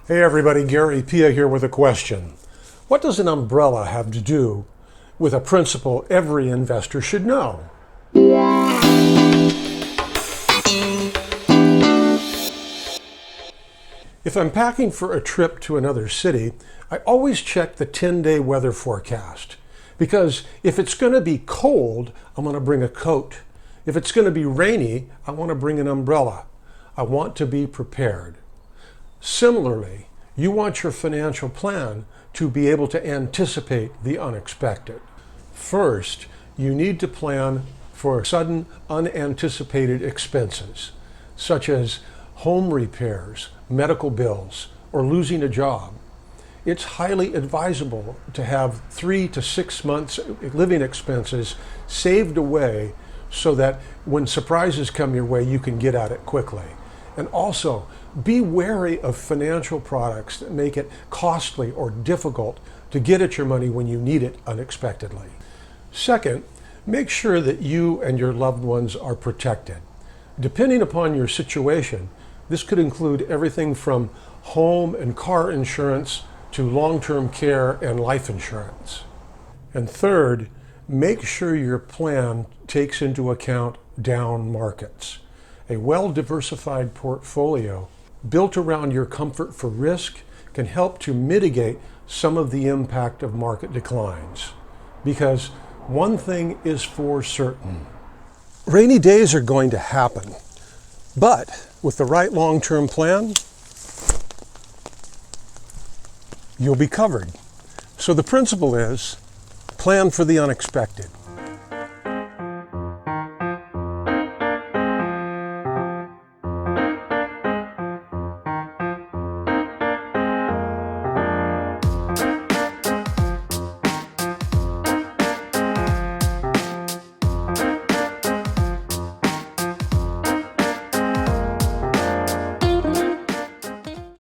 Hey everybody, Gary Pia here with a question. What does an umbrella have to do with a principle every investor should know? If I'm packing for a trip to another city, I always check the 10-day weather forecast. Because if it's going to be cold, I'm going to bring a coat. If it's going to be rainy, I want to bring an umbrella. I want to be prepared. Similarly, you want your financial plan to be able to anticipate the unexpected. First, you need to plan for sudden unanticipated expenses, such as home repairs, medical bills, or losing a job. It's highly advisable to have 3 to 6 months living expenses saved away so that when surprises come your way, you can get at it quickly. And also, be wary of financial products that make it costly or difficult to get at your money when you need it unexpectedly. Second, make sure that you and your loved ones are protected. Depending upon your situation, this could include everything from home and car insurance to long-term care and life insurance. And third, make sure your plan takes into account down markets. A well-diversified portfolio built around your comfort for risk can help to mitigate some of the impact of market declines. Because one thing is for certain, rainy days are going to happen, but with the right long-term plan, you'll be covered. So the principle is, plan for the unexpected.